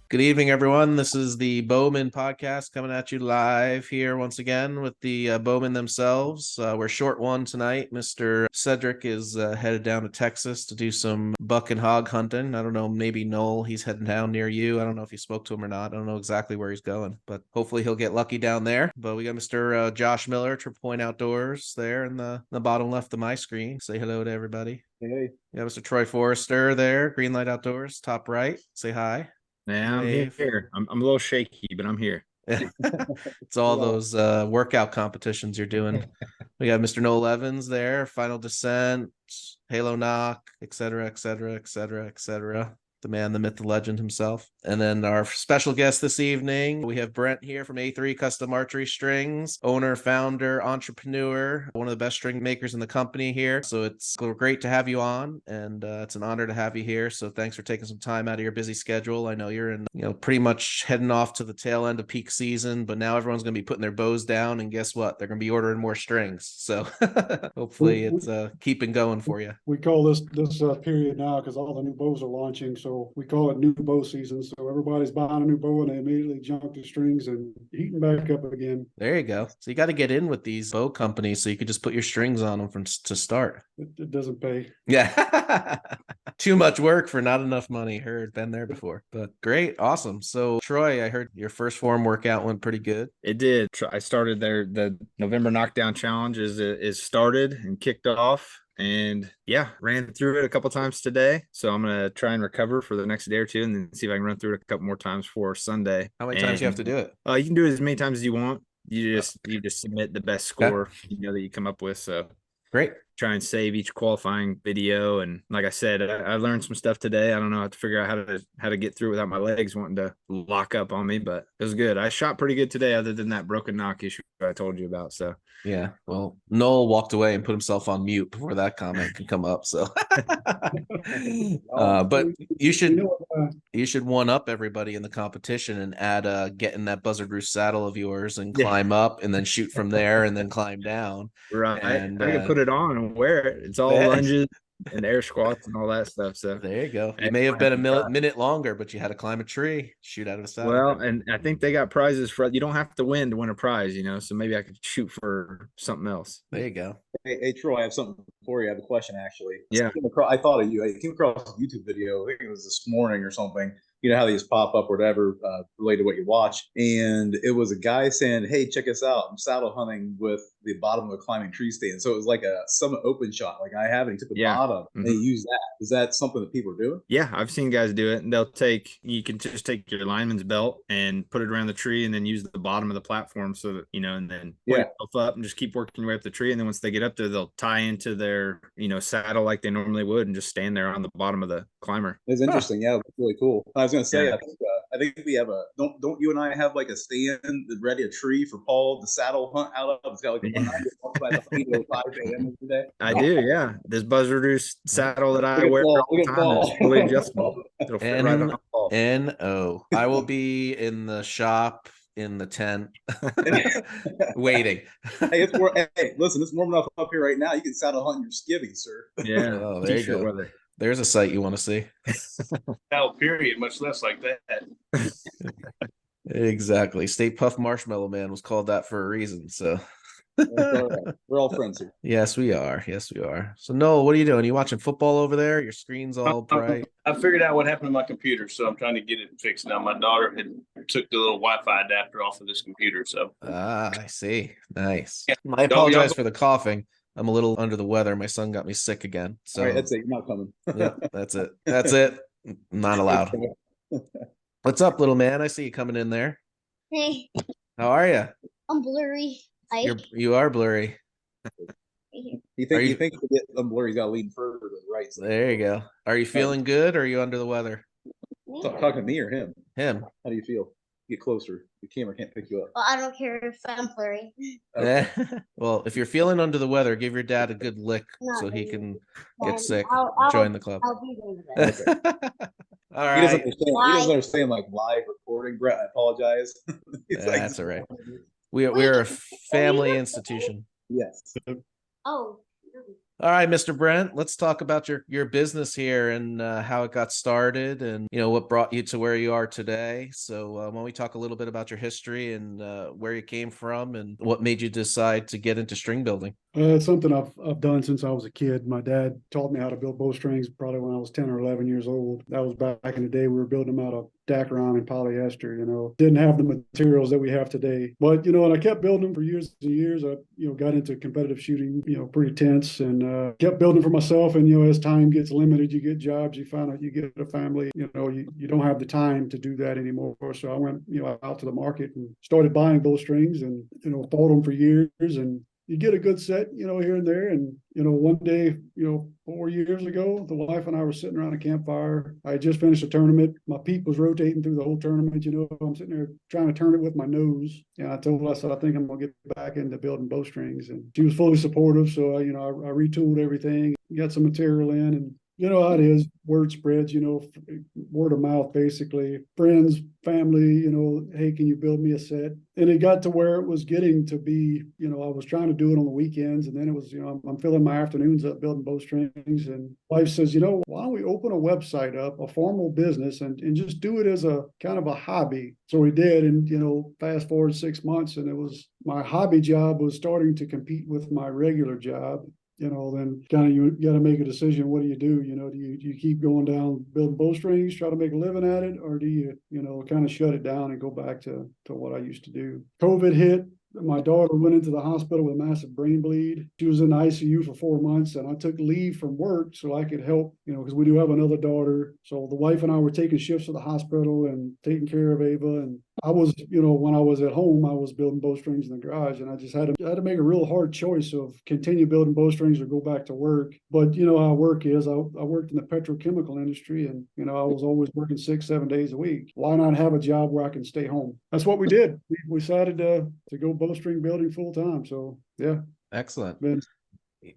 Good evening, everyone. This is the Bowmen podcast coming at you live here once again with the Bowmen themselves. We're short one tonight. Mr. Cedric is headed down to Texas to do some buck and hog hunting. I don't know, maybe Noel, he's heading down near you. I don't know if you spoke to him or not. I don't know exactly where he's going, but hopefully he'll get lucky down there. But we got Mr. Josh Miller, Triple Point Outdoors there in the bottom left of my screen. Say hello to everybody. Hey. Yeah, Mr. Troy Forrester there, Greenlight Outdoors, top right. Say hi. Yeah, I'm Wave. here. I'm a little shaky, but I'm here. It's all those workout competitions you're doing. We got Mr. Noel Evans there, Final Descent, Halo Knock, etc., etc., etc., etc. The man, the myth, the legend himself. And then our special guest this evening, we have Brent here from A3 Custom Archery Strings, owner, founder, entrepreneur, one of the best string makers in the company here. So it's great to have you on, and it's an honor to have you here. So thanks for taking some time out of your busy schedule. I know you're in, pretty much heading off to the tail end of peak season, but now everyone's going to be putting their bows down, and guess what? They're going to be ordering more strings. So hopefully it's keeping going for you. We call this period now because all the new bows are launching. So we call it new bow season. So everybody's buying a new bow and they immediately jump to strings and heating back up again. There you go. So you got to get in with these bow companies so you could just put your strings on them to start. It doesn't pay. Yeah. Too much work for not enough money. Heard, been there before, but great. Awesome. So Troy, I heard your first form workout went pretty good. It did. I started there. The November Knockdown Challenge is started and kicked off. And yeah, ran through it a couple times today. So I'm going to try and recover for the next day or two and then see if I can run through it a couple more times for Sunday. How many times do you have to do it? You can do it as many times as you want. You just submit the best score that you come up with. So great. Try and save each qualifying video. And like I said, I learned some stuff today. I don't know how to figure out how to get through without my legs wanting to lock up on me, but it was good. I shot pretty good today, other than that broken knock issue I told you about. So yeah, well, Noel walked away and put himself on mute before that comment can come up. So, but you should one up everybody in the competition and add getting that buzzard roost saddle of yours and climb up and then shoot from there and then climb down. Right, and I can put it on and wear it. It's all lunges and air squats and all that stuff. So there you go. You may have been a minute longer, but you had to climb a tree, shoot out of a saddle. Well, and I think they got prizes for you don't have to win to win a prize, so maybe I could shoot for something else. There you go. Hey Troy, I have something for you. I have a question actually. Yeah. I thought of you. I came across a YouTube video. I think it was this morning or something. You know how these pop up or whatever related to what you watch. And it was a guy saying, hey, check us out. I'm saddle hunting with the bottom of a climbing tree stand. So it was like a summit open shot like I have, and he took the bottom and they use that. Is that something that people are doing? Yeah, I've seen guys do it. And you can just take your lineman's belt and put it around the tree and then use the bottom of the platform so that, and then put yourself up and just keep working your way up the tree. And then once they get up there, they'll tie into their, saddle like they normally would and just stand there on the bottom of the climber. It's interesting. Yeah, it's really cool. I was going to say, I think we have don't you and I have like a stand ready, a tree for Paul to saddle hunt out of? It's got like a 5 a.m. today. I do, yeah. This buzzard roost saddle that I wear all the time is fully adjustable. It'll fit right on Paul. N-O. I will be in the shop in the tent waiting. Hey, listen, it's warm enough up here right now. You can saddle hunt your skivvy, sir. Yeah. Oh, there you go. Weather. There's a sight you want to see. No, period, much less like that. Exactly. State Puff Marshmallow Man was called that for a reason. So we're all friends here. Yes, we are. Yes, we are. So Noel, what are you doing? You watching football over there? Your screen's all bright. I figured out what happened to my computer, so I'm trying to get it fixed now. My daughter took the little Wi-Fi adapter off of this computer. So I see. Nice. Yeah. I apologize for the coughing. I'm a little under the weather. My son got me sick again. So all right, that's it. You're not coming. Yeah, that's it. That's it. Not allowed. What's up, little man? I see you coming in there. Hey. How are you? I'm blurry. You are blurry. You think to get them blurry, he's got to lean further to the right. There you go. Are you feeling good or are you under the weather? Talking to me or him? Him. How do you feel? Get closer. The camera can't pick you up. Well, I don't care if I'm blurry. Okay. Well, if you're feeling under the weather, give your dad a good lick so he can get sick. Join the club. I'll be there. Okay. All right. He doesn't understand like live recording, Brett. I apologize. That's all right. We're a family institution. Yes. Oh. All right, Mr. Brent, let's talk about your business here and how it got started and what brought you to where you are today. So why don't we talk a little bit about your history and where you came from and what made you decide to get into string building? It's something I've done since I was a kid. My dad taught me how to build bowstrings probably when I was 10 or 11 years old. That was back in the day. We were building them out of Dacron and polyester, didn't have the materials that we have today. But, and I kept building them for years and years. I, got into competitive shooting, pretty tense and kept building for myself. And, as time gets limited, you get jobs, you find out you get a family, you don't have the time to do that anymore. So I went, out to the market and started buying bowstrings and, bought them for years and you get a good set, here and there. And, one day, 4 years ago, the wife and I were sitting around a campfire. I had just finished a tournament. My peep was rotating through the whole tournament. I'm sitting there trying to turn it with my nose. And I told her, I said, I think I'm going to get back into building bowstrings. And she was fully supportive. So, I retooled everything, got some material in and, how it is, word spreads, word of mouth, basically. Friends, family, hey, can you build me a set? And it got to where it was getting to be, I was trying to do it on the weekends. And then it was, I'm filling my afternoons up building bowstrings. And wife says, why don't we open a website up, a formal business, and just do it as a kind of a hobby? So we did. And, fast forward 6 months, and it was my hobby job was starting to compete with my regular job. Then kind of you got to make a decision. What do? Do you keep going down building bowstrings, try to make a living at it, or do you, kind of shut it down and go back to what I used to do? COVID hit. My daughter went into the hospital with a massive brain bleed. She was in the ICU for 4 months, and I took leave from work so I could help, because we do have another daughter. So the wife and I were taking shifts at the hospital and taking care of Ava. And I was, when I was at home, I was building bowstrings in the garage, and I just had to make a real hard choice of continue building bowstrings or go back to work. But how work is. I worked in the petrochemical industry, and I was always working 6-7 days a week. Why not have a job where I can stay home? That's what we did. We decided to go bowstring building full time. So yeah, Excellent. been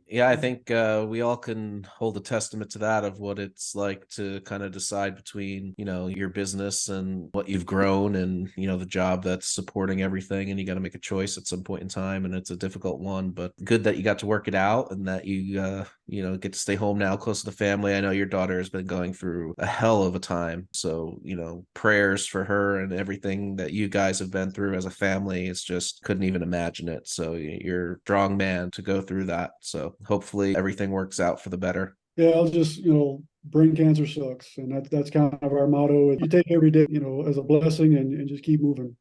Yeah, I think we all can hold a testament to that of what it's like to kind of decide between, your business and what you've grown and, the job that's supporting everything. And you got to make a choice at some point in time. And it's a difficult one, but good that you got to work it out and that you, get to stay home now close to the family. I know your daughter has been going through a hell of a time. So, prayers for her and everything that you guys have been through as a family. It's just couldn't even imagine it. So you're a strong man to go through that. So hopefully everything works out for the better. Yeah, I'll just, brain cancer sucks. And that's kind of our motto. You take every day, as a blessing and just keep moving.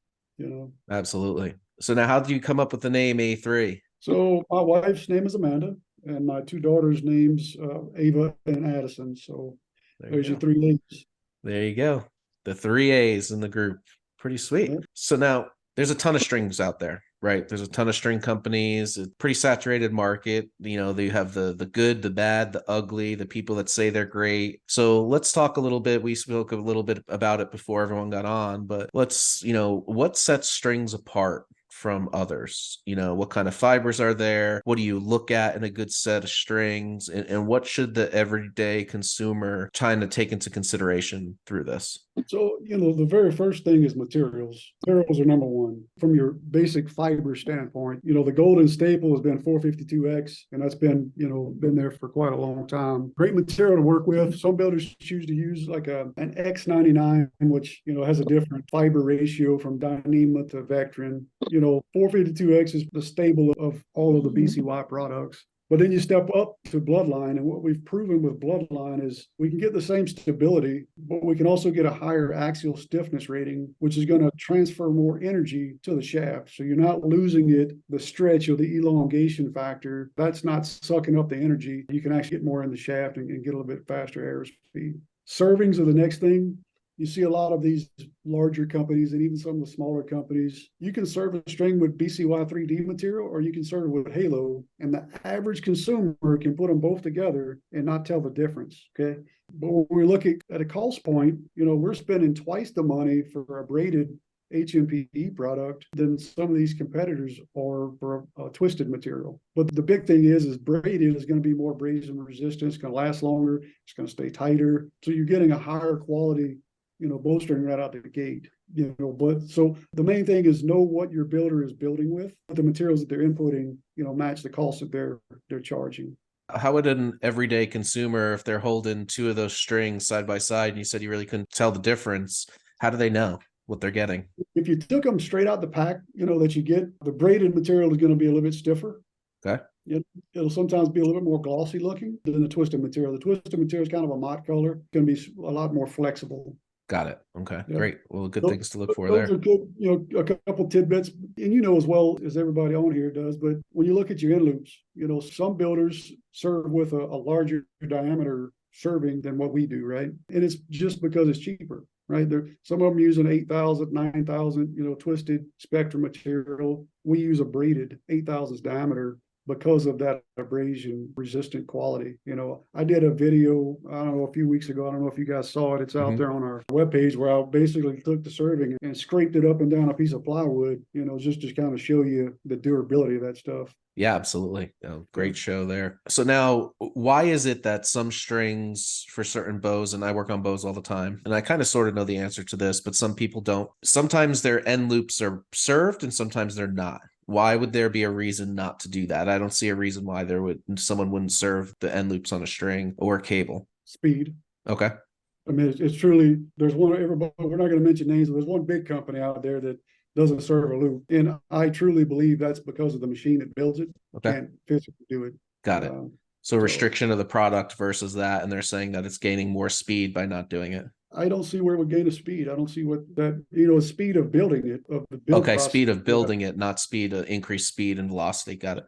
Absolutely. So now how do you come up with the name A3? So my wife's name is Amanda, and my two daughters' names Ava and Addison. So there's your three names. There you go. The 3 A's in the group. Pretty sweet. Yeah. So now there's a ton of strings out there, right? There's a ton of string companies, a pretty saturated market. They have the good, the bad, the ugly, the people that say they're great. So let's talk a little bit. We spoke a little bit about it before everyone got on, but let's, what sets strings apart from others? What kind of fibers are there? What do you look at in a good set of strings? And what should the everyday consumer trying to take into consideration through this? So, the very first thing is materials. Materials are number one from your basic fiber standpoint. The golden staple has been 452X, and that's been there for quite a long time. Great material to work with. Some builders choose to use like an X99, which, has a different fiber ratio from Dyneema to Vectran. 452X is the stable of all of the BCY products. But then you step up to Bloodline, and what we've proven with Bloodline is we can get the same stability, but we can also get a higher axial stiffness rating, which is going to transfer more energy to the shaft. So you're not losing it, the stretch or the elongation factor. That's not sucking up the energy. You can actually get more in the shaft and get a little bit faster air speed. Servings are the next thing. You see a lot of these larger companies and even some of the smaller companies. You can serve a string with BCY 3D material, or you can serve it with Halo, and the average consumer can put them both together and not tell the difference. Okay. But when we look at a cost point, we're spending twice the money for a braided HMPE product than some of these competitors are for a twisted material. But the big thing is braided is going to be more abrasion resistant. It's going to last longer. It's going to stay tighter. So you're getting a higher quality bowstring right out the gate, but so the main thing is know what your builder is building with, the materials that they're inputting, match the cost that they're charging. How would an everyday consumer, if they're holding two of those strings side by side, and you said you really couldn't tell the difference, how do they know what they're getting? If you took them straight out the pack, that you get, the braided material is going to be a little bit stiffer. Okay. It'll sometimes be a little bit more glossy looking than the twisted material. The twisted material is kind of a matte color, going to be a lot more flexible. Got it. Okay, Yeah. great. Well, good Those- things to look for Those there. are good, a couple tidbits, and as well as everybody on here does, but when you look at your end loops, some builders serve with a larger diameter serving than what we do, right? And it's just because it's cheaper, right? Some of them using 8,000, 9,000, twisted spectrum material. We use a braided 8,000 diameter because of that abrasion resistant quality. I did a video, I don't know, a few weeks ago. I don't know if you guys saw it. It's out there on our webpage, where I basically took the serving and scraped it up and down a piece of plywood, just to kind of show you the durability of that stuff. Yeah, absolutely. Great show there. So now, why is it that some strings for certain bows, and I work on bows all the time, and I kind of sort of know the answer to this, but some people don't. Sometimes their end loops are served and sometimes they're not. Why would there be a reason not to do that? I don't see a reason why someone wouldn't serve the end loops on a string or a cable. Speed. Okay. I mean, it's truly, there's one, everybody, we're not going to mention names, but there's one big company out there that doesn't serve a loop. And I truly believe that's because of the machine that builds it. Okay. Can't physically do it. Got it. So restriction of the product versus that, and they're saying that it's gaining more speed by not doing it. I don't see where it would gain a speed. I don't see what that, speed of building it, of the build Okay, process. speed of building it, not speed of increased speed and velocity. Got it.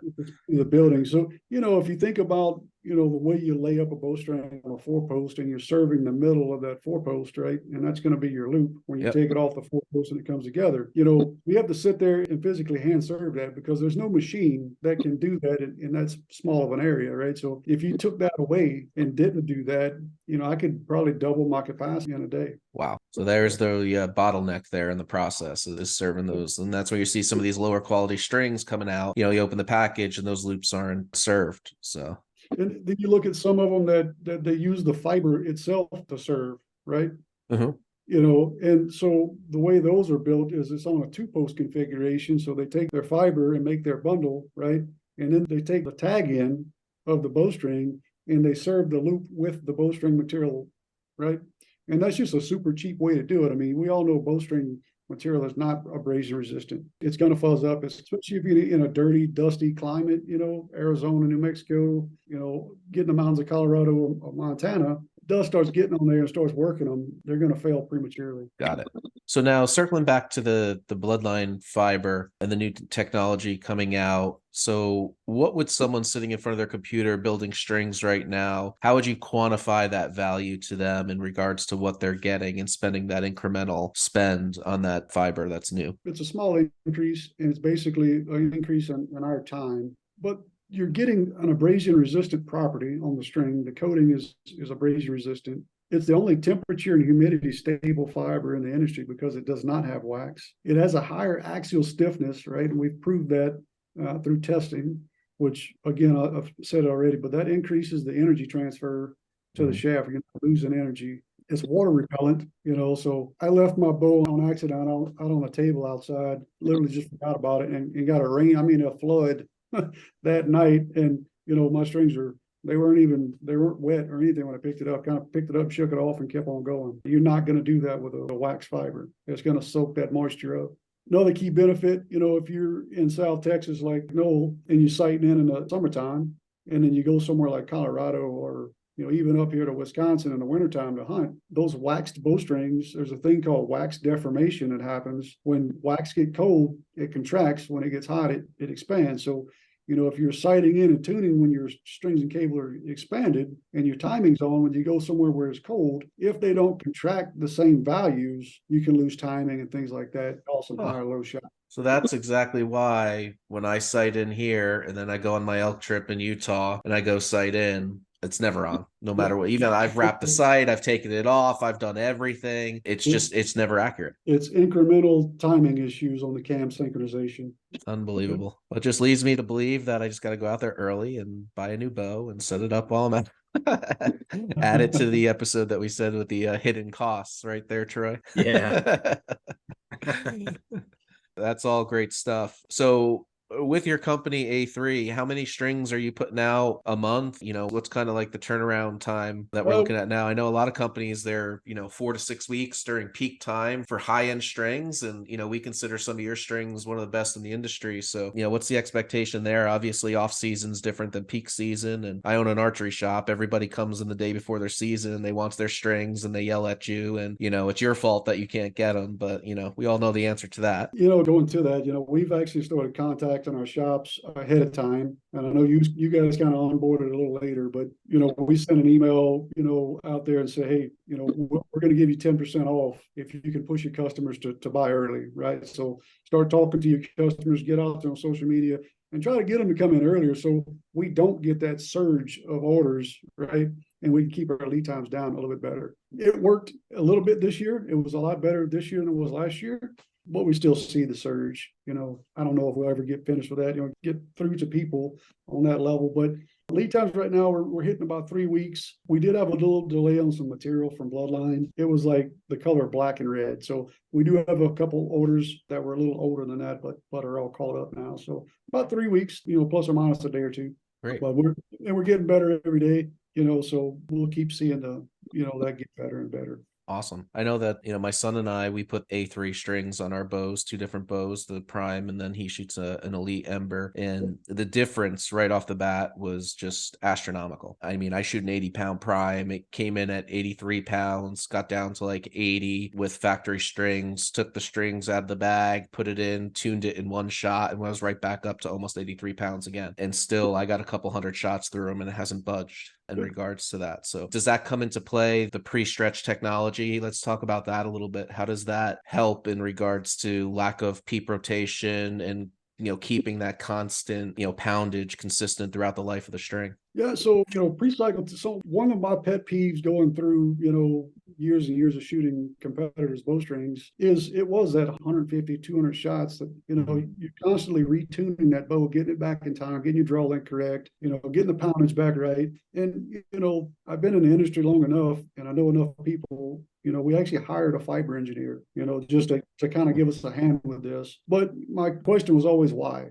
The building. So, if you think about, the way you lay up a bowstring on a 4-post and you're serving the middle of that 4-post, right? And that's going to be your loop when you take it off the 4-post and it comes together. We have to sit there and physically hand serve that, because there's no machine that can do that in that small of an area, right? So if you took that away and didn't do that, I could probably double my capacity in a day. Wow. So there's the bottleneck there in the process is serving those. And that's where you see some of these lower quality strings coming out. You open the package and those loops aren't served. So. And then you look at some of them that they use the fiber itself to serve, right? And so the way those are built is it's on a 2-post configuration. So they take their fiber and make their bundle, right? And then they take the tag in of the bowstring and they serve the loop with the bowstring material, right? And that's just a super cheap way to do it. I mean, we all know bowstring material is not abrasion resistant. It's going to fuzz up, especially if you're in a dirty, dusty climate, Arizona, New Mexico, getting the mountains of Colorado or Montana. Dust starts getting on there and starts working them, they're going to fail prematurely. Got it. So now circling back to the bloodline fiber and the new technology coming out. So what would someone sitting in front of their computer building strings right now, how would you quantify that value to them in regards to what they're getting and spending that incremental spend on that fiber that's new? It's a small increase, and it's basically an increase in our time. But you're getting an abrasion resistant property on the string. The coating is abrasion resistant. It's the only temperature and humidity stable fiber in the industry because it does not have wax. It has a higher axial stiffness, right? And we've proved that through testing, which again, I've said already, but that increases the energy transfer to the shaft. You're not losing energy. It's water repellent, so I left my bow on accident out on a table outside, literally just forgot about it and got a flood that night. And, my strings they weren't wet or anything when I picked it up, kind of picked it up, shook it off and kept on going. You're not going to do that with a wax fiber. It's going to soak that moisture up. Another key benefit, if you're in South Texas like Noel and you're sighting in the summertime, and then you go somewhere like Colorado or even up here to Wisconsin in the wintertime to hunt, those waxed bowstrings, there's a thing called wax deformation that happens. When wax get cold, it contracts. When it gets hot, it expands. So, if you're sighting in and tuning when your strings and cable are expanded and your timing's on, when you go somewhere where it's cold, if they don't contract the same values, you can lose timing and things like that. Also, higher low shot. So that's exactly why when I sight in here and then I go on my elk trip in Utah and I go sight in, it's never on, no matter what. Even I've wrapped the sight, I've taken it off, I've done everything. It's never accurate. It's incremental timing issues on the cam synchronization. Unbelievable. It just leads me to believe that I just got to go out there early and buy a new bow and set it up while I'm at. Add it to the episode that we said with the hidden costs right there, Troy. Yeah. That's all great stuff. So with your company A3, how many strings are you putting out a month? You know, what's kind of like the turnaround time that we're looking at now? I know a lot of companies, they're, 4 to 6 weeks during peak time for high-end strings. And, we consider some of your strings one of the best in the industry. So, what's the expectation there? Obviously, off season's different than peak season. And I own an archery shop. Everybody comes in the day before their season and they want their strings and they yell at you. And, it's your fault that you can't get them. But, we all know the answer to that. Going to that, we've actually started contacting our shops ahead of time. And I know you guys kind of onboarded a little later, but, we send an email, out there and say, hey, we're going to give you 10% off if you can push your customers to buy early, right? So start talking to your customers, get out there on social media and try to get them to come in earlier so we don't get that surge of orders, right? And we can keep our lead times down a little bit better. It worked a little bit this year. It was a lot better this year than it was last year, but we still see the surge. I don't know if we'll ever get finished with that, get through to people on that level, but lead times right now, we're hitting about 3 weeks. We did have a little delay on some material from Bloodline. It was like the color black and red. So we do have a couple orders that were a little older than that, but are all caught up now. So about 3 weeks, plus or minus a day or two. Great. But we're getting better every day, so we'll keep seeing that get better and better. Awesome. I know that, my son and I, we put A3 strings on our bows, 2 different bows, the prime, and then he shoots an elite ember. And the difference right off the bat was just astronomical. I mean, I shoot an 80-pound prime. It came in at 83 pounds, got down to like 80 with factory strings, took the strings out of the bag, put it in, tuned it in one shot, and was right back up to almost 83 pounds again. And still, I got a couple hundred shots through them and it hasn't budged in regards to that. So does that come into play, the pre-stretch technology? Let's talk about that a little bit. How does that help in regards to lack of peep rotation and keeping that constant poundage consistent throughout the life of the string? Yeah, so pre-cycle. So one of my pet peeves going through years and years of shooting competitors' bowstrings is it was that 150, 200 shots that you're constantly retuning that bow, getting it back in time, getting your draw length correct, getting the poundage back right. And I've been in the industry long enough, and I know enough people. We actually hired a fiber engineer, just to kind of give us a hand with this. But my question was always why.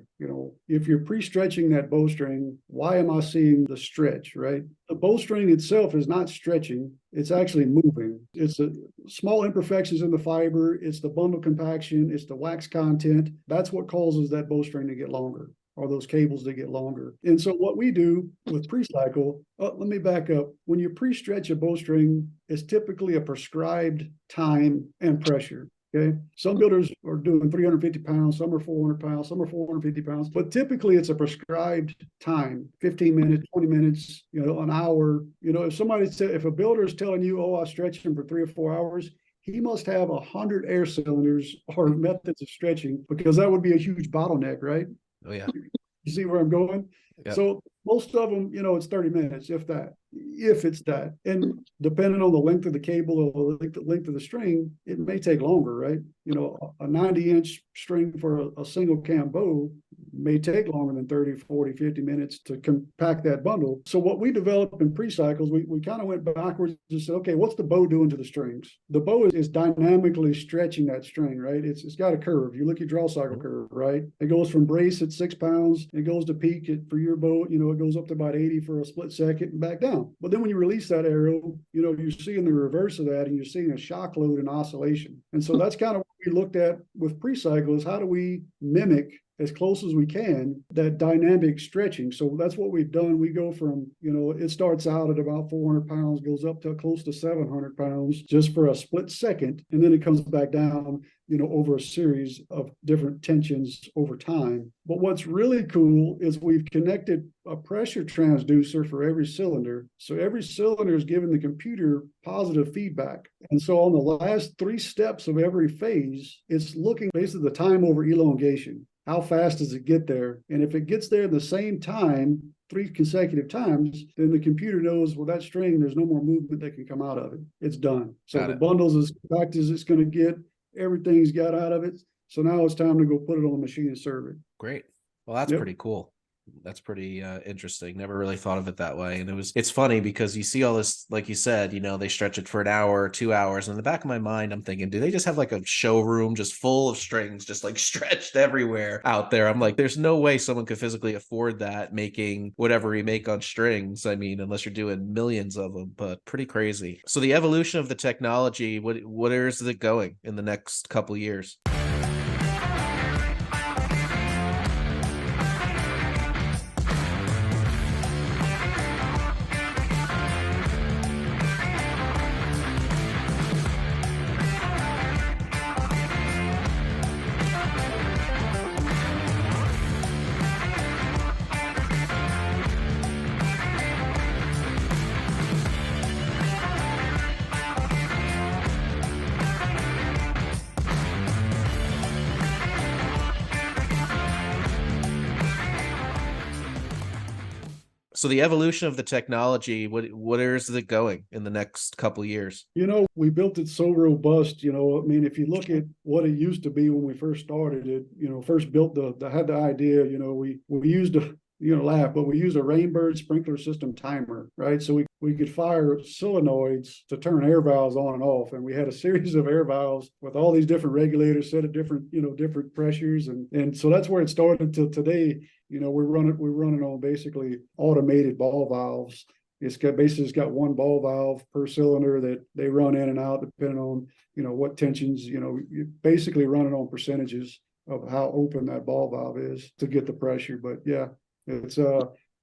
If you're pre-stretching that bowstring, why am I seeing the stretch, right? The bowstring itself is not stretching. It's actually moving. It's a small imperfections in the fiber. It's the bundle compaction. It's the wax content. That's what causes that bowstring to get longer, or those cables to get longer. And so what we do with pre-cycle, let me back up. When you pre-stretch a bowstring, it's typically a prescribed time and pressure. Okay. Some builders are doing 350 pounds, some are 400 pounds, some are 450 pounds, but typically it's a prescribed time, 15 minutes, 20 minutes, an hour. If a builder is telling you, oh, I stretched him for 3 or 4 hours, he must have 100 air cylinders or methods of stretching, because that would be a huge bottleneck, right? Oh, yeah. You see where I'm going? Yep. So most of them, it's 30 minutes, if it's that. And depending on the length of the cable or the length of the string, it may take longer, right? A 90-inch string for a single cam bow may take longer than 30, 40, 50 minutes to compact that bundle. So what we developed in pre-cycles, we kind of went backwards and said, okay, what's the bow doing to the strings? The bow is dynamically stretching that string, right? It's got a curve. You look at your draw cycle curve, right? It goes from brace at 6 pounds. It goes to peak for your bow, it goes up to about 80 for a split second and back down. But then when you release that arrow, you're seeing the reverse of that, and you're seeing a shock load and oscillation. And so that's kind of what we looked at with pre-cycle, is how do we mimic as close as we can that dynamic stretching. So that's what we've done. We go from, it starts out at about 400 pounds, goes up to close to 700 pounds just for a split second. And then it comes back down, over a series of different tensions over time. But what's really cool is we've connected a pressure transducer for every cylinder. So every cylinder is giving the computer positive feedback. And so on the last 3 steps of every phase, it's looking basically the time over elongation. How fast does it get there? And if it gets there in the same time, 3 consecutive times, then the computer knows, well, that string, there's no more movement that can come out of it. It's done. So the bundle's as compact as it's going to get. Everything's got out of it. So now it's time to go put it on the machine and serve it. Great. Well, that's pretty cool. That's pretty interesting. Never really thought of it that way. And it's funny because you see all this, like you said, they stretch it for an hour or 2 hours. And in the back of my mind, I'm thinking, do they just have like a showroom just full of strings, just like stretched everywhere out there? I'm like, there's no way someone could physically afford that, making whatever we make on strings. I mean, unless you're doing millions of them, but pretty crazy. So the evolution of the technology, where is it going in the next couple of years? So the evolution of the technology, where is it going in the next couple of years? We built it so robust, I mean, if you look at what it used to be when we first started it, first built had the idea, we used laugh, but we used a Rainbird sprinkler system timer, right? So we could fire solenoids to turn air valves on and off. And we had a series of air valves with all these different regulators set at different, different pressures. And so that's where it started till today. We're running on basically automated ball valves. It's got one ball valve per cylinder that they run in and out depending on, what tensions, you're basically running on percentages of how open that ball valve is to get the pressure. But yeah, it's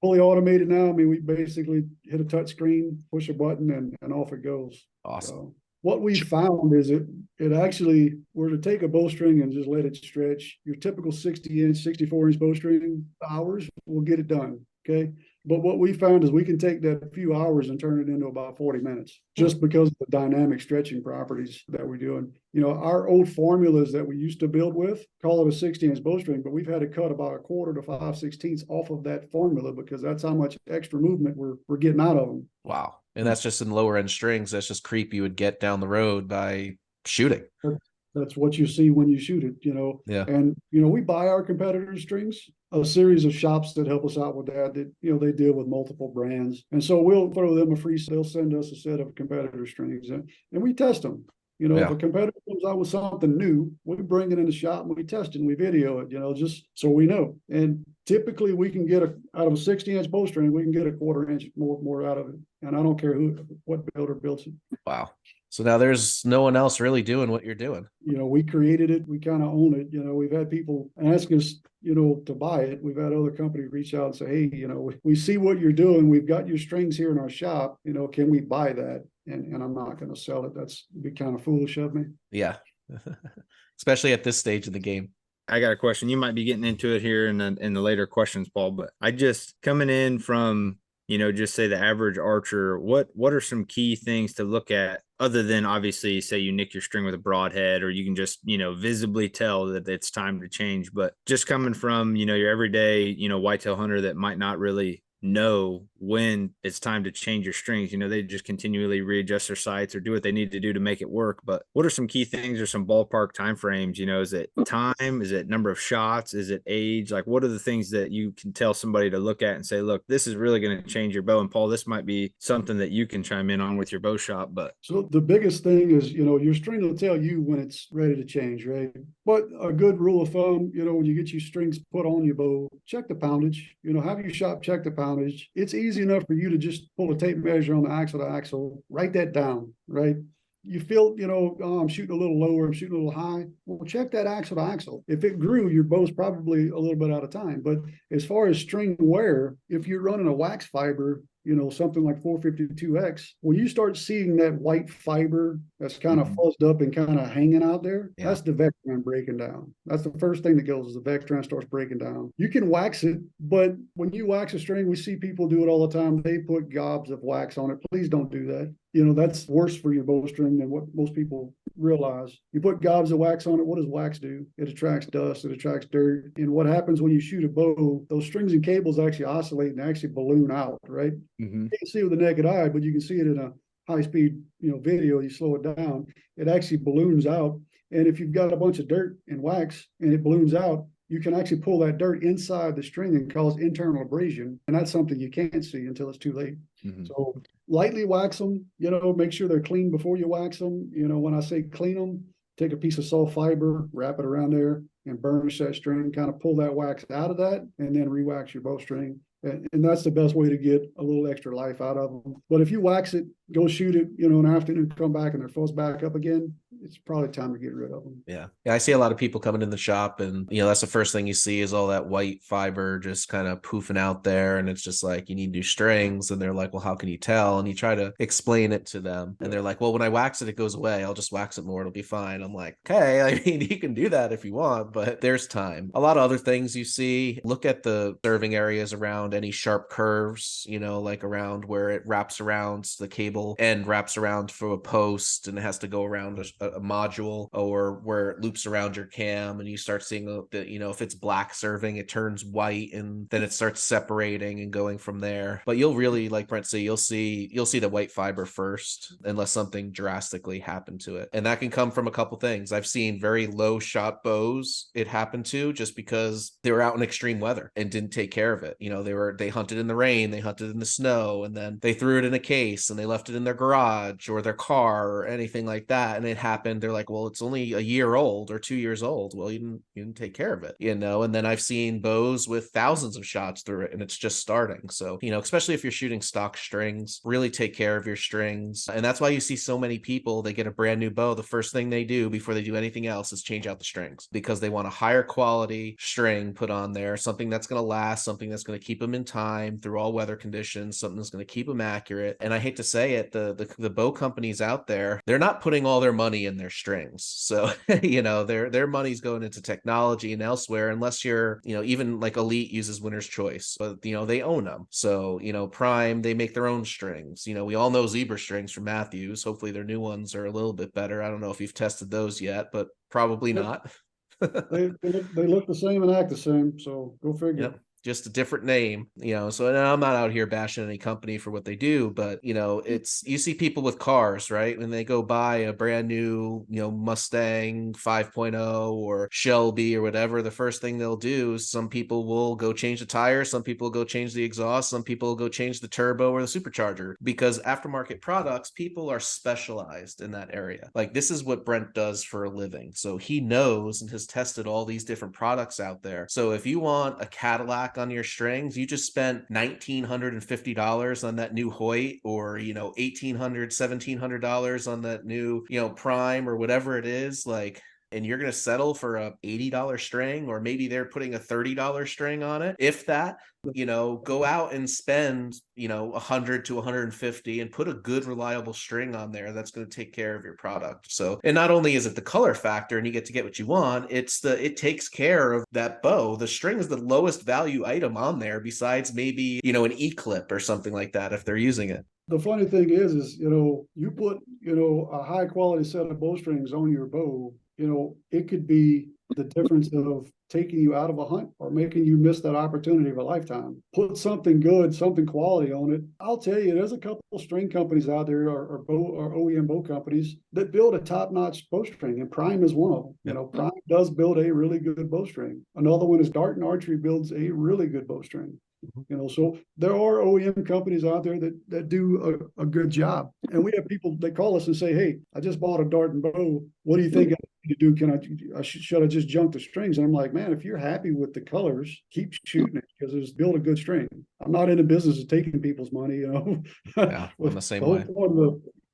fully automated now. I mean, we basically hit a touch screen, push a button, and off it goes. Awesome. So what we found is it actually were to take a bowstring and just let it stretch. Your typical 60-inch, 64-inch bowstring hours will get it done. Okay. But what we found is we can take that few hours and turn it into about 40 minutes just because of the dynamic stretching properties that we're doing. Our old formulas that we used to build with, call it a 60-inch bowstring, but we've had to cut about a quarter to 5/16 off of that formula because that's how much extra movement we're getting out of them. Wow. And that's just in lower end strings. That's just creep you would get down the road by shooting. That's what you see when you shoot it, Yeah. And, we buy our competitors' strings, a series of shops that help us out with that, they deal with multiple brands. And so we'll throw them a free, they'll send us a set of competitor strings and we test them. If a competitor comes out with something new, we bring it in the shop and we test it and we video it, just so we know. And typically we can get out of a 60-inch bowstring, we can get a quarter inch more out of it. And I don't care what builder builds it. Wow. So now there's no one else really doing what you're doing. We created it. We kind of own it. We've had people ask us, to buy it. We've had other companies reach out and say, hey, we see what you're doing. We've got your strings here in our shop. Can we buy that? And I'm not going to sell it. That'd be kind of foolish of me. Yeah. Especially at this stage of the game. I got a question. You might be getting into it here in the later questions, Paul, but I just coming in from, just say the average archer, what are some key things to look at other than obviously say you nick your string with a broadhead or you can just, visibly tell that it's time to change, but just coming from, your everyday, whitetail hunter that might not really know when it's time to change your strings. They just continually readjust their sights or do what they need to do to make it work. But what are some key things or some ballpark time frames? Is it time? Is it number of shots? Is it age? Like, what are the things that you can tell somebody to look at and say, look, this is really going to change your bow? And Paul, this might be something that you can chime in on with your bow shop. But so the biggest thing is, your string will tell you when it's ready to change, right? But a good rule of thumb, when you get your strings put on your bow, check the poundage, have your shop check the poundage. It's easy enough for you to just pull a tape measure on the axle to axle, write that down, right? You feel, oh, I'm shooting a little lower, I'm shooting a little high. Well, check that axle to axle. If it grew, your bow's probably a little bit out of time. But as far as string wear, if you're running a wax fiber, something like 452X, when you start seeing that white fiber that's kind of fuzzed up and kind of hanging out there, that's the Vectran breaking down. That's the first thing that goes is the Vectran starts breaking down. You can wax it, but when you wax a string, we see people do it all the time. They put gobs of wax on it. Please don't do that. That's worse for your bowstring than what most people realize. You put gobs of wax on it. What does wax do? It attracts dust. It attracts dirt. And what happens when you shoot a bow, those strings and cables actually oscillate and actually balloon out, right? Mm-hmm. You can see it with the naked eye, but you can see it in a high-speed, video. You slow it down, it actually balloons out. And if you've got a bunch of dirt and wax and it balloons out, you can actually pull that dirt inside the string and cause internal abrasion. And that's something you can't see until it's too late. Mhm. So lightly wax them, make sure they're clean before you wax them. When I say clean them, take a piece of soft fiber, wrap it around there and burnish that string, kind of pull that wax out of that and then re-wax your bowstring. And that's the best way to get a little extra life out of them. But if you wax it, go shoot it, in the afternoon, come back and they're fuzz back up again, it's probably time to get rid of them. Yeah. I see a lot of people coming in the shop and, that's the first thing you see is all that white fiber just kind of poofing out there. And it's just like, you need new strings. And they're like, well, how can you tell? And you try to explain it to them. And they're like, well, when I wax it, it goes away. I'll just wax it more. It'll be fine. I'm like, okay, I mean, you can do that if you want, but there's time. A lot of other things you see, look at the serving areas around any sharp curves, like around where it wraps around the cable end, wraps around for a post and it has to go around a module, or where it loops around your cam and you start seeing that, if it's black serving, it turns white and then it starts separating and going from there. But you'll really, like Brent said, you'll see the white fiber first unless something drastically happened to it. And that can come from a couple things. I've seen very low shot bows it happened to just because they were out in extreme weather and didn't take care of it. They hunted in the rain, they hunted in the snow, and then they threw it in a case and they left it in their garage or their car or anything like that. And it happened. They're like, well, it's only a year old or 2 years old. Well, you didn't take care of it, and then I've seen bows with thousands of shots through it and it's just starting. So, especially if you're shooting stock strings, really take care of your strings. And that's why you see so many people, they get a brand new bow. The first thing they do before they do anything else is change out the strings because they want a higher quality string put on there, something that's going to last, something that's going to keep them in time through all weather conditions, something that's going to keep them accurate. And I hate to say it, the bow companies out there, they're not putting all their money in their strings. So, their money's going into technology and elsewhere, unless you're, even like Elite uses Winner's Choice, but, they own them. So, Prime, they make their own strings. We all know Zebra strings from Matthews. Hopefully their new ones are a little bit better. I don't know if you've tested those yet, but probably not. They look the same and act the same. So go figure. Yep. Just a different name, so I'm not out here bashing any company for what they do, but it's, you see people with cars, right? When they go buy a brand new, Mustang 5.0 or Shelby or whatever, the first thing they'll do is some people will go change the tire, some people will go change the exhaust, some people will go change the turbo or the supercharger, because aftermarket products, people are specialized in that area. Like, this is what Brent does for a living. So he knows and has tested all these different products out there. So if you want a Cadillac on your strings, you just spent $1,950 on that new Hoyt, or $1,800, $1,700 on that new Prime or whatever it is, like, and you're going to settle for a $80 string, or maybe they're putting a $30 string on it, if that, go out and spend, $100 to $150 and put a good, reliable string on there that's going to take care of your product. So, and not only is it the color factor and you get what you want, it takes care of that bow. The string is the lowest value item on there, besides maybe, an E-clip or something like that, if they're using it. The funny thing is, you put, a high quality set of bowstrings on your bow, it could be the difference of taking you out of a hunt or making you miss that opportunity of a lifetime. Put something good, something quality on it. I'll tell you, there's a couple string companies out there, or OEM bow companies, that build a top-notch bowstring, and Prime is one of them. Yep. Prime does build a really good bowstring. Another one is Dart and Archery builds a really good bowstring. So there are OEM companies out there that do a good job. And we have people that call us and say, hey, I just bought a Dart and bow. What do you think I need to do? Should I just junk the strings? And I'm like, man, if you're happy with the colors, keep shooting it, because it's build a good string. I'm not in the business of taking people's money, Yeah, I'm the same way.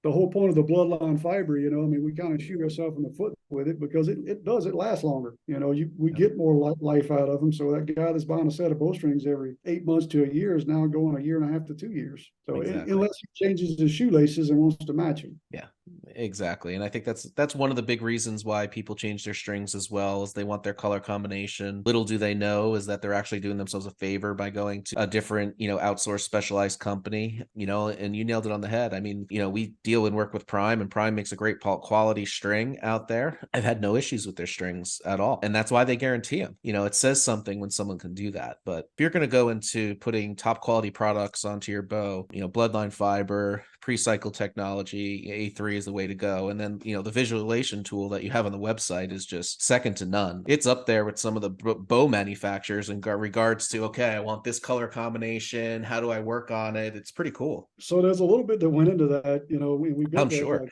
The whole point of the bloodline fiber, we kind of shoot ourselves in the foot with it, because it lasts longer. We get more life out of them. So that guy that's buying a set of bowstrings every 8 months to a year is now going 1.5 years to 2 years. So exactly. Unless he changes his shoelaces and wants to match them. Yeah, exactly. And I think that's one of the big reasons why people change their strings as well, is they want their color combination. Little do they know is that they're actually doing themselves a favor by going to a different, outsourced specialized company, and you nailed it on the head. I mean, we deal and work with Prime, and Prime makes a great quality string out there. I've had no issues with their strings at all. And that's why they guarantee them. It says something when someone can do that. But if you're going to go into putting top quality products onto your bow, bloodline fiber, pre-cycle technology, A3 is the way to go. And then, the visualization tool that you have on the website is just second to none. It's up there with some of the bow manufacturers in regards to, okay, I want this color combination. How do I work on it? It's pretty cool. So there's a little bit that went into that, we built I'm that sure. like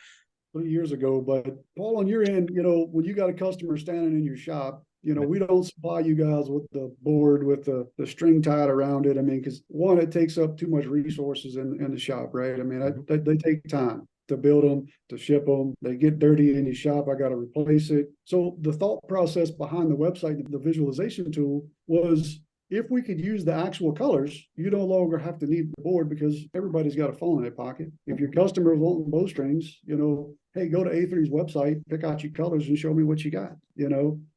3 years ago, but Paul, on your end, when you got a customer standing in your shop, we don't supply you guys with the board with the string tied around it. I mean, because one, it takes up too much resources in the shop, right? I mean, they take time to build them, to ship them. They get dirty in your shop. I got to replace it. So the thought process behind the website, the visualization tool, was if we could use the actual colors, you no longer have to need the board because everybody's got a phone in their pocket. If your customer is wanting bowstrings, hey, go to A3's website, pick out your colors and show me what you got.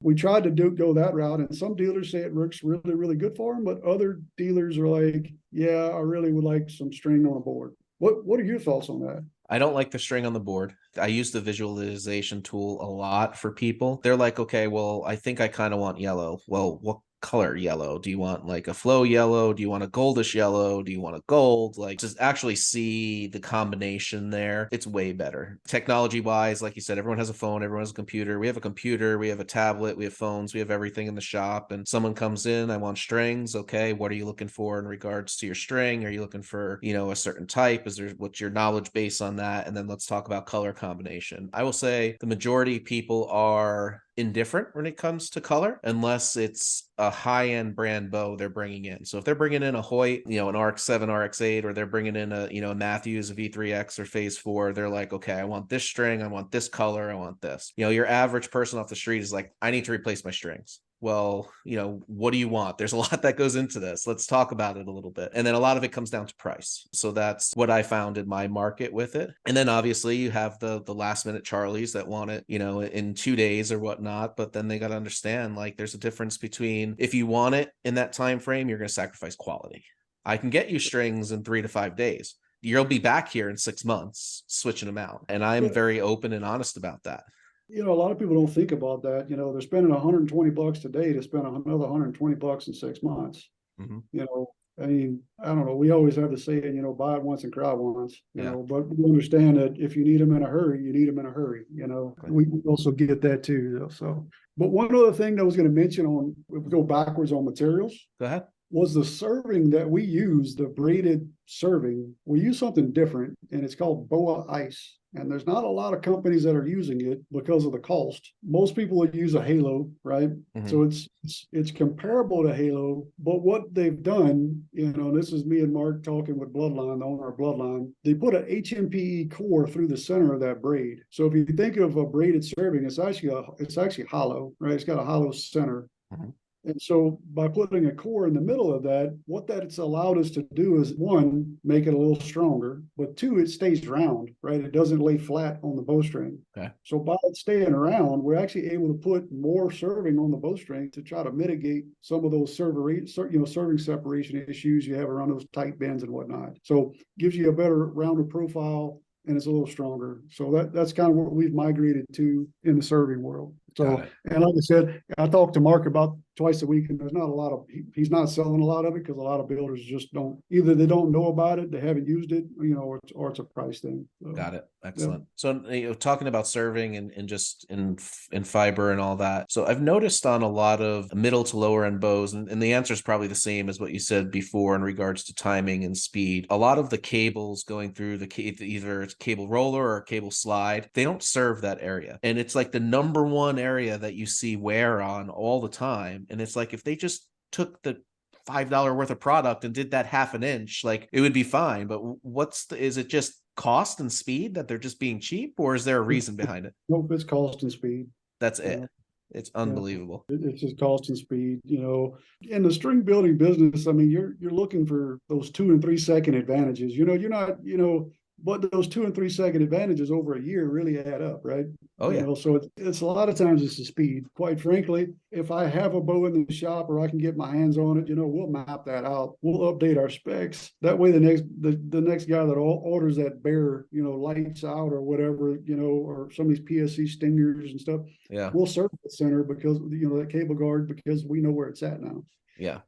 We tried to go that route, and some dealers say it works really, really good for them, but other dealers are like, yeah, I really would like some string on a board. What are your thoughts on that? I don't like the string on the board. I use the visualization tool a lot for people. They're like, okay, well, I think I kind of want yellow. Well, what color yellow? Do you want like a flow yellow? Do you want a goldish yellow? Do you want a gold? Like, just actually see the combination there. It's way better. Technology wise, like you said, everyone has a phone, everyone has a computer. We have a computer, we have a tablet, we have phones, we have everything in the shop. And someone comes in, I want strings. Okay, what are you looking for in regards to your string? Are you looking for, a certain type? What's your knowledge base on that? And then let's talk about color combination. I will say the majority of people are indifferent when it comes to color, unless it's a high-end brand bow they're bringing in. So if they're bringing in a Hoyt, an RX-7, RX-8, or they're bringing in a Matthews, a V3X or Phase 4, they're like, okay, I want this string, I want this color, I want this. Your average person off the street is like, I need to replace my strings. Well, what do you want? There's a lot that goes into this. Let's talk about it a little bit. And then a lot of it comes down to price. So that's what I found in my market with it. And then obviously you have the last minute Charlies that want it, in 2 days or whatnot. But then they got to understand, like, there's a difference between, if you want it in that time frame, you're going to sacrifice quality. I can get you strings in 3 to 5 days. You'll be back here in 6 months switching them out. And I'm very open and honest about that. A lot of people don't think about that. They're spending $120 today to spend another $120 in 6 months. Mm-hmm. I mean, I don't know. We always have the saying, buy it once and cry once, but we understand that if you need them in a hurry, you need them in a hurry, we also get that too. So, but one other thing that I was going to mention go backwards on materials. Go ahead. Was the serving that we use, the braided serving. We use something different, and it's called BOA Ice. And there's not a lot of companies that are using it because of the cost. Most people would use a Halo, right? Mm-hmm. So it's comparable to Halo, but what they've done, this is me and Mark talking with Bloodline, the owner of Bloodline. They put an HMPE core through the center of that braid. So if you think of a braided serving, it's actually hollow, right? It's got a hollow center. Mm-hmm. And so by putting a core in the middle of that, what that's allowed us to do is, one, make it a little stronger, but two, it stays round, right? It doesn't lay flat on the bowstring. Okay. So by it staying around, we're actually able to put more serving on the bowstring to try to mitigate some of those serving separation issues you have around those tight bends and whatnot. So gives you a better rounder profile, and it's a little stronger. So that's kind of what we've migrated to in the serving world. So, and like I said, I talk to Mark about twice a week, and there's not a lot of, he's not selling a lot of it because a lot of builders just don't, either they don't know about it, they haven't used it, or it's a price thing. So, got it. Excellent. Yeah. So, talking about serving and just in fiber and all that. So I've noticed on a lot of middle to lower end bows, and the answer is probably the same as what you said before in regards to timing and speed. A lot of the cables going through either it's cable roller or cable slide, they don't serve that area. And it's like the number one area that you see wear on all the time. And it's like, if they just took the $5 worth of product and did that half an inch, like, it would be fine. But is it just cost and speed that they're just being cheap, or is there a reason behind it? Nope, it's cost and speed. That's it. It's unbelievable. It's just cost and speed. In the string building business, I mean, you're looking for those 2 and 3 second advantages. You're not, but those 2 and 3 second advantages over a year really add up, right? Oh yeah. So it's a lot of times it's the speed. Quite frankly, if I have a bow in the shop or I can get my hands on it, we'll map that out. We'll update our specs. That way, the next guy that orders that bear, lights out or whatever, or some of these PSC stingers and stuff, we'll serve the center because that cable guard, because we know where it's at now. Yeah.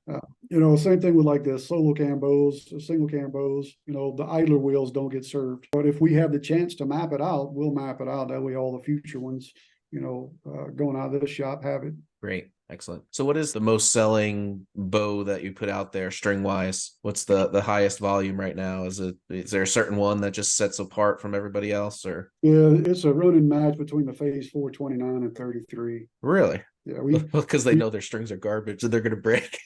Same thing with like the solo cam bows, single cam bows, the idler wheels don't get served. But if we have the chance to map it out, we'll map it out. That way all the future ones, going out of this shop have it. Great. Excellent. So what is the most selling bow that you put out there string wise? What's the highest volume right now? Is there a certain one that just sets apart from everybody else, or? Yeah, it's a running match between the Phase 429 and 33. Really? Yeah, because they know their strings are garbage and they're going to break.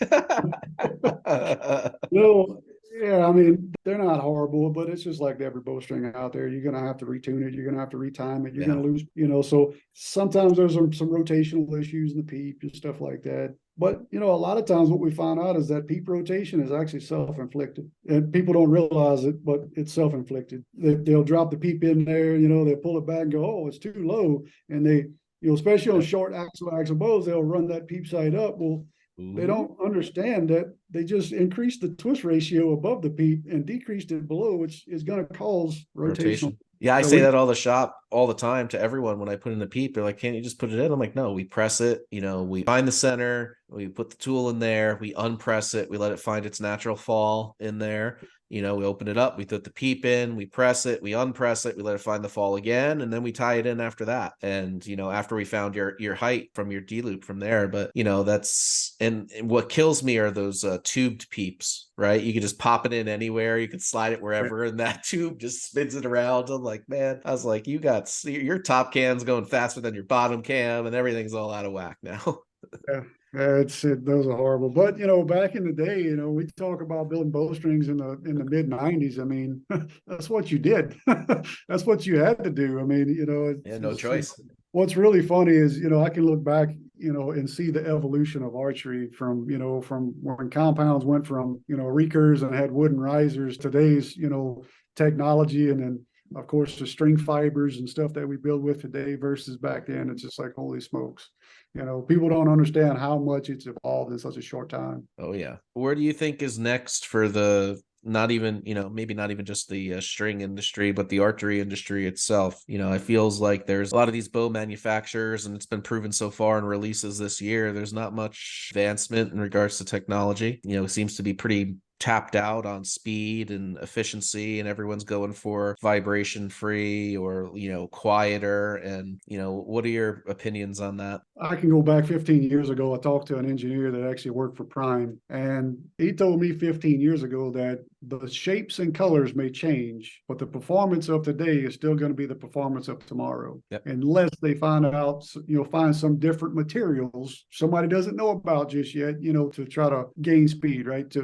No, yeah, I mean, they're not horrible, but it's just like every bowstring out there. You're gonna have to retune it, you're gonna have to retime it, you're Yeah. gonna lose, so sometimes there's some rotational issues in the peep and stuff like that. But a lot of times what we find out is that peep rotation is actually self-inflicted. And people don't realize it, but it's self-inflicted. They'll drop the peep in there, they'll pull it back and go, oh, it's too low. And they, especially on short axle bows, they'll run that peep sight up. Well, they don't understand that they just increased the twist ratio above the peep and decreased it below, which is going to cause rotation. Yeah, I say that all the time to everyone when I put in the peep. They're like, can't you just put it in? I'm like, no, we press it, we find the center, we put the tool in there, we unpress it, we let it find its natural fall in there. We open it up, we put the peep in, we press it, we unpress it, we let it find the fall again, and then we tie it in after that. And, after we found your height from your D-loop from there. But, and what kills me are those tubed peeps, right? You can just pop it in anywhere, you can slide it wherever, and that tube just spins it around. I'm like, man, I was like, you got your top can's going faster than your bottom cam, and everything's all out of whack now. Yeah. Those are horrible. But back in the day, we talk about building bowstrings in the mid '90s. I mean, that's what you did. That's what you had to do. I mean, no choice. What's really funny is, I can look back, and see the evolution of archery from when compounds went from, recurs and had wooden risers, today's, technology, and then of course the string fibers and stuff that we build with today versus back then. It's just like, holy smokes. People don't understand how much it's evolved in such a short time. Oh yeah. Where do you think is next for the, not even, maybe not even just the string industry, but the archery industry itself? It feels like there's a lot of these bow manufacturers, and it's been proven so far in releases this year, there's not much advancement in regards to technology. It seems to be pretty tapped out on speed and efficiency, and everyone's going for vibration free or quieter. And what are your opinions on that? I can go back 15 years ago. I talked to an engineer that actually worked for Prime, and he told me 15 years ago that the shapes and colors may change, but the performance of today is still going to be the performance of tomorrow. Yep. Unless they find out, find some different materials somebody doesn't know about just yet, to try to gain speed, right?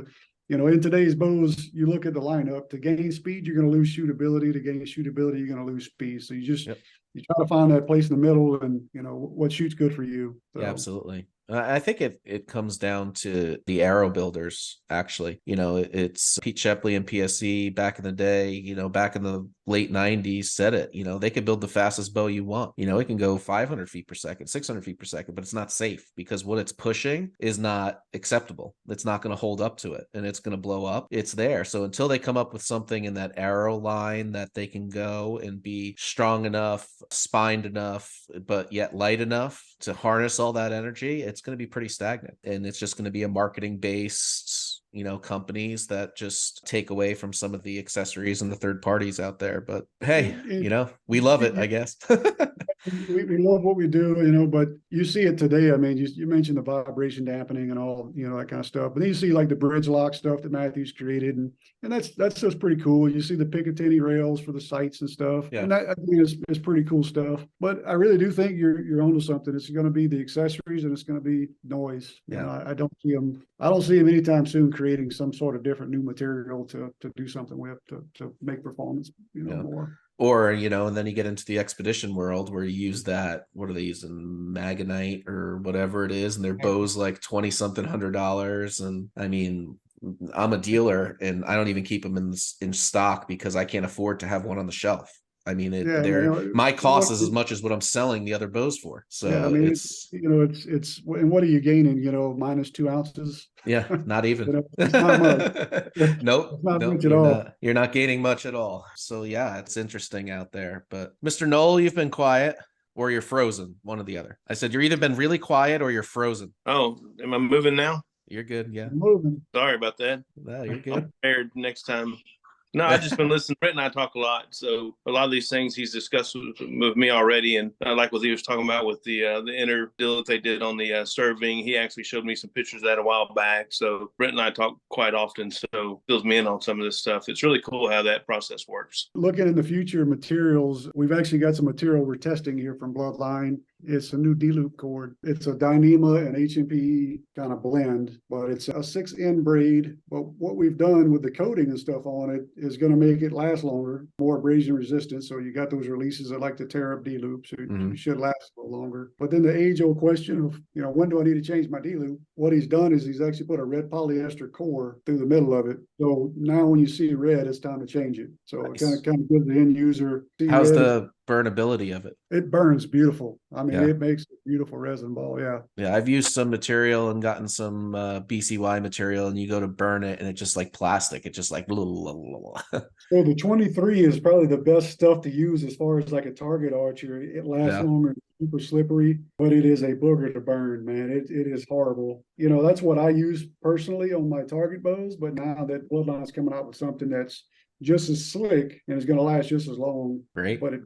In today's bows, you look at the lineup, to gain speed, you're going to lose shootability. To gain shootability, you're going to lose speed. So you try to find that place in the middle, and what shoots good for you. So. Yeah, absolutely. I think it comes down to the arrow builders, actually. It's Pete Shepley and PSE back in the day, back in the late 90s said it, they could build the fastest bow you want. It can go 500 feet per second, 600 feet per second, but it's not safe because what it's pushing is not acceptable. It's not going to hold up to it, and it's going to blow up. It's there. So until they come up with something in that arrow line that they can go and be strong enough, spined enough, but yet light enough to harness all that energy, it's going to be pretty stagnant, and it's just going to be a marketing based companies that just take away from some of the accessories and the third parties out there. But hey, we love it, I guess. We love what we do, but you see it today. I mean, you mentioned the vibration dampening and all, that kind of stuff. But then you see like the bridge lock stuff that Matthews created, and that's just pretty cool. You see the Picatinny rails for the sights and stuff, and that, I think, is pretty cool stuff. But I really do think you're onto something. It's going to be the accessories, and it's going to be noise. Yeah. I don't see them anytime soon creating some sort of different new material to do something with to make performance, more. Or, and then you get into the expedition world where you use that, what are they using, Magonite or whatever it is, and their bows like $20-something $100. And I mean, I'm a dealer and I don't even keep them in stock because I can't afford to have one on the shelf. I mean, my cost is as much as what I'm selling the other bows for. So yeah, I mean, it's and what are you gaining? Minus 2 ounces. Yeah, not even. It's not much. Nope. Not much at you're all. you're not gaining much at all. So yeah, it's interesting out there. But Mr. Knoll, you've been quiet or you're frozen, one or the other. I said you're either been really quiet or you're frozen. Oh, am I moving now? You're good. Yeah. Moving. Sorry about that. No, you're I'm good. prepared next time. No, I've just been listening. Brent and I talk a lot, so a lot of these things he's discussed with me already, and I like what he was talking about with the inner deal that they did on the serving. He actually showed me some pictures of that a while back. So Brent and I talk quite often, so fills me in on some of this stuff. It's really cool how that process works. Looking in the future materials, we've actually got some material we're testing here from Bloodline. It's a new D-loop cord. It's a Dyneema and HMPE kind of blend, but it's a 6N braid. But what we've done with the coating and stuff on it is going to make it last longer, more abrasion resistant. So you got those releases that like to tear up D-loops. So it should last a little longer. But then the age-old question of, when do I need to change my D-loop? What he's done is he's actually put a red polyester core through the middle of it. So now when you see red, it's time to change it. So Nice. it kind of gives the end user. How's the burnability of it? It burns beautiful. I mean, Yeah. It makes a beautiful resin ball. Yeah. Yeah, I've used some material and gotten some BCY material, and you go to burn it, and it's just like plastic. It's just like, blah, blah, blah, blah. So the 23 is probably the best stuff to use as far as like a target archer. It lasts longer, super slippery, but it is a booger to burn, man. It is horrible. That's what I use personally on my target bows, but now that Bloodline's coming out with something that's just as slick and is going to last just as long. Great. But it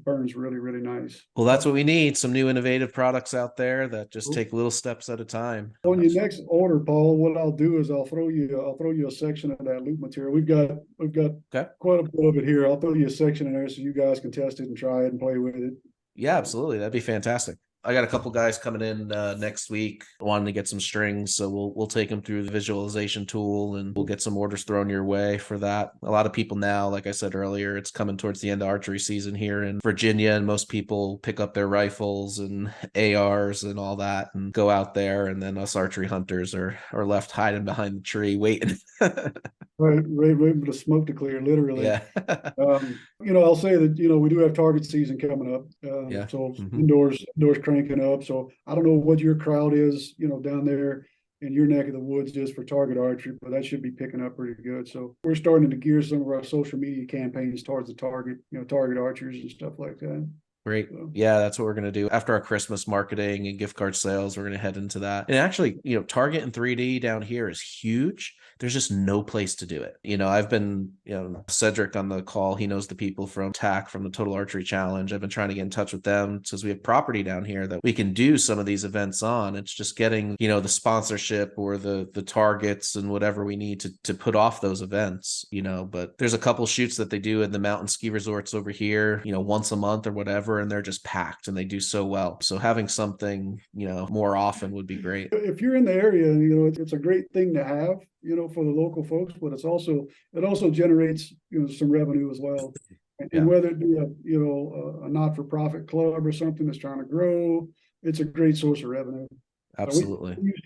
burns really, really nice. Well, that's what we need. Some new innovative products out there that just take little steps at a time. On your next order, Paul, what I'll do is I'll throw you a section of that loop material. We've got quite a bit of it here. I'll throw you a section in there so you guys can test it and try it and play with it. Yeah, absolutely. That'd be fantastic. I got a couple guys coming in next week wanting to get some strings, so we'll take them through the visualization tool, and we'll get some orders thrown your way for that. A lot of people now, like I said earlier, it's coming towards the end of archery season here in Virginia, and most people pick up their rifles and ARs and all that and go out there, and then us archery hunters are left hiding behind the tree waiting. Right, waiting for the smoke to clear, literally. Yeah. I'll say that, we do have target season coming up. Yeah. So indoors cranking up. So I don't know what your crowd is, down there in your neck of the woods just for target archery, but that should be picking up pretty good. So we're starting to gear some of our social media campaigns towards the target archers and stuff like that. Great. Yeah, that's what we're going to do. After our Christmas marketing and gift card sales, we're going to head into that. And actually, Target and 3D down here is huge. There's just no place to do it. I've been, Cedric on the call. He knows the people from TAC, from the Total Archery Challenge. I've been trying to get in touch with them because we have property down here that we can do some of these events on. It's just getting, the sponsorship or the targets and whatever we need to put off those events, but there's a couple shoots that they do in the mountain ski resorts over here, once a month or whatever, and they're just packed and they do so well. So having something, more often would be great. If you're in the area, it's a great thing to have, for the local folks, but it also generates, some revenue as well. And whether it be a not-for-profit club or something that's trying to grow, it's a great source of revenue. Absolutely. We used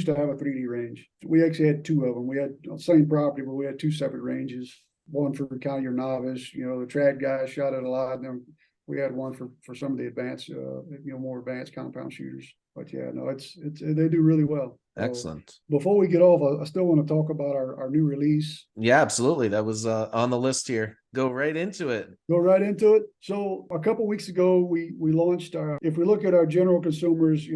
to have a 3D range. We actually had two of them. We had the same property, but we had two separate ranges. One for kind of your novice, the trad guys shot it a lot, and then we had one for some of the advanced, more advanced compound shooters. But yeah, no, it's they do really well. Excellent. So before we get off, I still want to talk about our new release. Yeah, absolutely. That was on the list here. Go right into it. So a couple weeks ago, we launched if we look at our general consumers,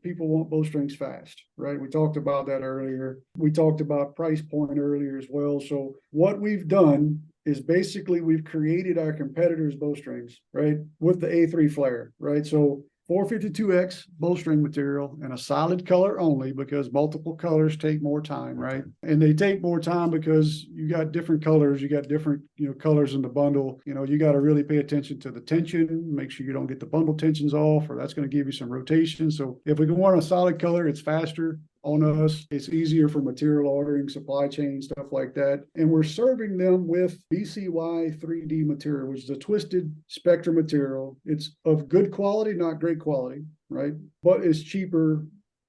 people want bowstrings fast, right? We talked about that earlier. We talked about price point earlier as well. So what we've done is basically we've created our competitors' bowstrings, right? With the A3 flare, right? So 452X bowstring material and a solid color only, because multiple colors take more time, right? And they take more time because you got different colors, you got different, colors in the bundle. You got to really pay attention to the tension, make sure you don't get the bundle tensions off, or that's going to give you some rotation. So if we can want a solid color, it's faster on us. It's easier for material ordering, supply chain, stuff like that. And we're serving them with BCY 3D material, which is a twisted spectrum material. It's of good quality, not great quality, right? But it's cheaper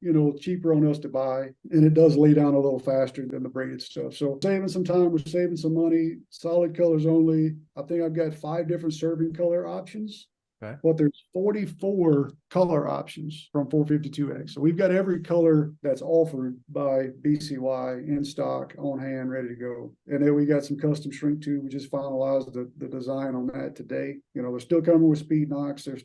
on us to buy. And it does lay down a little faster than the braided stuff. So saving some time, we're saving some money, solid colors only. I think I've got 5 different serving color options. Okay. But there's 44 color options from 452X. So we've got every color that's offered by BCY in stock, on hand, ready to go. And then we got some custom shrink too. We just finalized the design on that today. They're still coming with speed knocks. There's,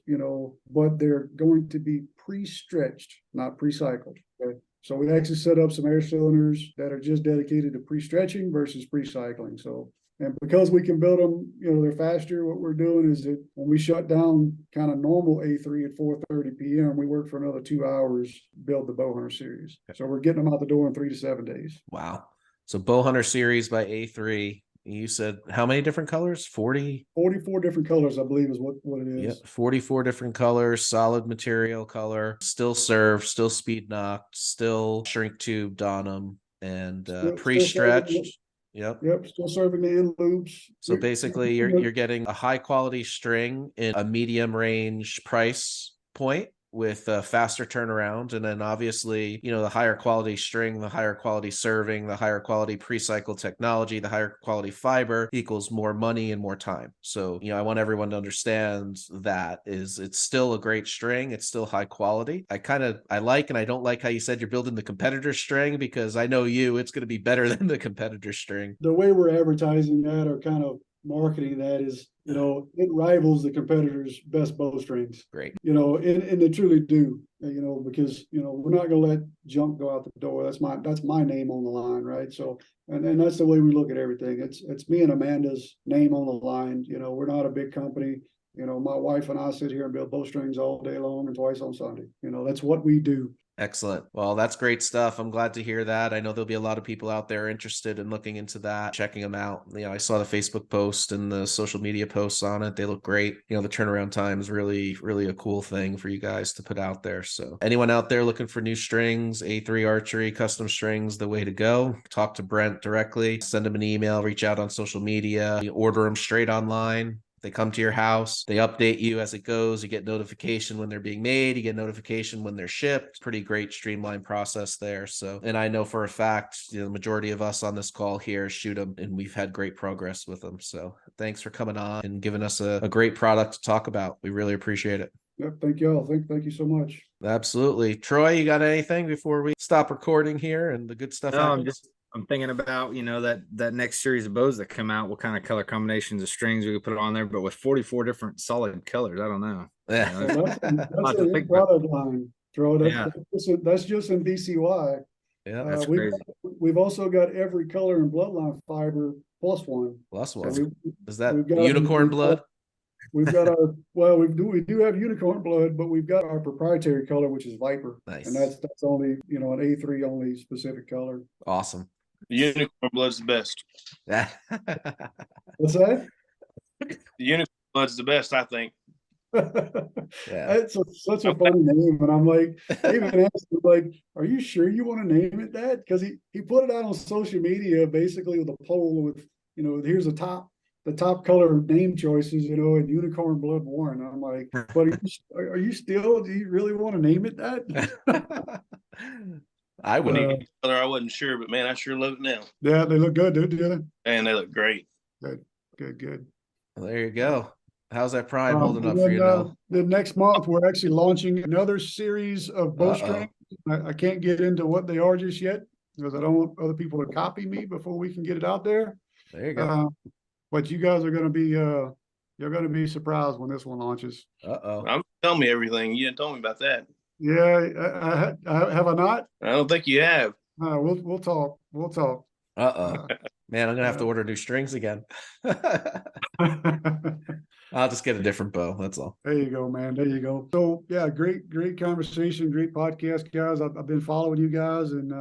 but they're going to be pre-stretched, not pre-cycled. Okay? So we actually set up some air cylinders that are just dedicated to pre-stretching versus pre-cycling. So, and because we can build them, they're faster. What we're doing is that when we shut down kind of normal A3 at 4:30 p.m., we work for another 2 hours, build the Bowhunter series. So we're getting them out the door in 3 to 7 days. Wow. So Bowhunter series by A3. You said how many different colors? 40? 44 different colors, I believe, is what it is. Yep, 44 different colors, solid material color, still served, still speed knocked, still shrink tubed on them, and pre-stretched. Yep. Still serving the end loops. So basically you're getting a high quality string in a medium range price point with a faster turnaround. And then obviously, the higher quality string, the higher quality serving, the higher quality pre-cycle technology, the higher quality fiber equals more money and more time. So, I want everyone to understand that it's still a great string. It's still high quality. I like, and I don't like how you said you're building the competitor string, because I know it's going to be better than the competitor string. The way we're advertising that, or kind of marketing that, is it rivals the competitors' best bowstrings. Great. And they truly do. Because we're not gonna let junk go out the door. That's my name on the line, right? So and that's the way we look at everything. It's me and Amanda's name on the line. We're not a big company. My wife and I sit here and build bowstrings all day long and twice on Sunday. That's what we do. Excellent. Well, that's great stuff. I'm glad to hear that. I know there'll be a lot of people out there interested in looking into that, checking them out. I saw the Facebook post and the social media posts on it. They look great. The turnaround time is really, really a cool thing for you guys to put out there. So anyone out there looking for new strings, A3 Archery Custom Strings, the way to go. Talk to Brent directly, send him an email, reach out on social media, order them straight online. They come to your house, they update you as it goes. You get notification when they're being made, you get notification when they're shipped. Pretty great streamlined process there. So, and I know for a fact, the majority of us on this call here shoot them, and we've had great progress with them. So thanks for coming on and giving us a great product to talk about. We really appreciate it. Yep, thank you all. Thank you so much. Absolutely. Troy, you got anything before we stop recording here and the good stuff happens? I'm thinking about, that next series of bows that come out, what kind of color combinations of strings we could put on there, but with 44 different solid colors. I don't know. Yeah. That's a product line, Troy. That's just in BCY. Yeah, that's crazy. We've also got every color in bloodline fiber plus one. Plus one. So is that unicorn blood? We do have unicorn blood, but we've got our proprietary color, which is Viper. Nice. And that's only, an A3 only specific color. Awesome. Unicorn blood's the best. What's that? Unicorn blood's the best, I think. Yeah. It's such a funny name. And I'm like, I even asked him, like, are you sure you want to name it that? Because he put it out on social media basically with a poll with, here's the top color name choices, and unicorn blood Warren. I'm like, but do you really want to name it that? I would. I wasn't sure, but man, I sure love it now. Yeah, they look good, do they? And they look great. Good. Well, there you go. How's that prime holding up for you now? The next month, we're actually launching another series of bowstrings. I can't get into what they are just yet because I don't want other people to copy me before we can get it out there. There you go. But you guys are going to be, you're going to be surprised when this one launches. I'm telling me everything. You didn't tell me about that. Yeah, have I not? I don't think you have. We'll talk. We'll talk. Man, I'm gonna have to order new strings again. I'll just get a different bow. That's all. There you go, man. There you go. So yeah, great conversation, great podcast, guys. I've been following you guys and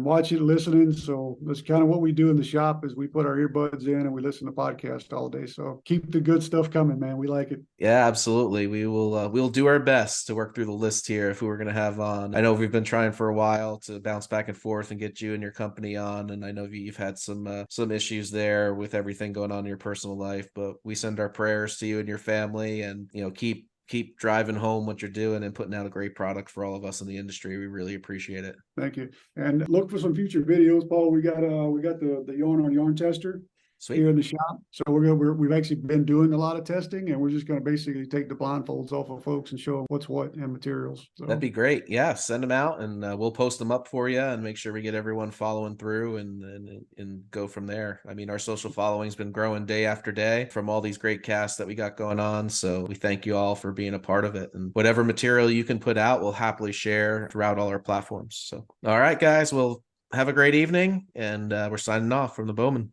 watching, listening. So that's kind of what we do in the shop is we put our earbuds in and we listen to podcasts all day. So keep the good stuff coming, man. We like it. Yeah, absolutely. We'll do our best to work through the list here if we were gonna have on. I know we've been trying for a while to bounce back and forth and get you and your company on, and I know you've had some issues there with everything going on in your personal life, but we send our prayers to you and your family, and keep driving home what you're doing and putting out a great product for all of us in the industry. We really appreciate it. Thank you. And look for some future videos, Paul. We got the yarn on yarn tester. Sweet. here in the shop. So we've actually been doing a lot of testing, and we're just going to basically take the blindfolds off of folks and show them what's what and materials. So That'd be great. Yeah, send them out, and we'll post them up for you, and make sure we get everyone following through, and go from there. I mean, our social following's been growing day after day from all these great casts that we got going on. So we thank you all for being a part of it, and whatever material you can put out, we'll happily share throughout all our platforms. So, all right, guys, well, have a great evening, and we're signing off from the Bowmen.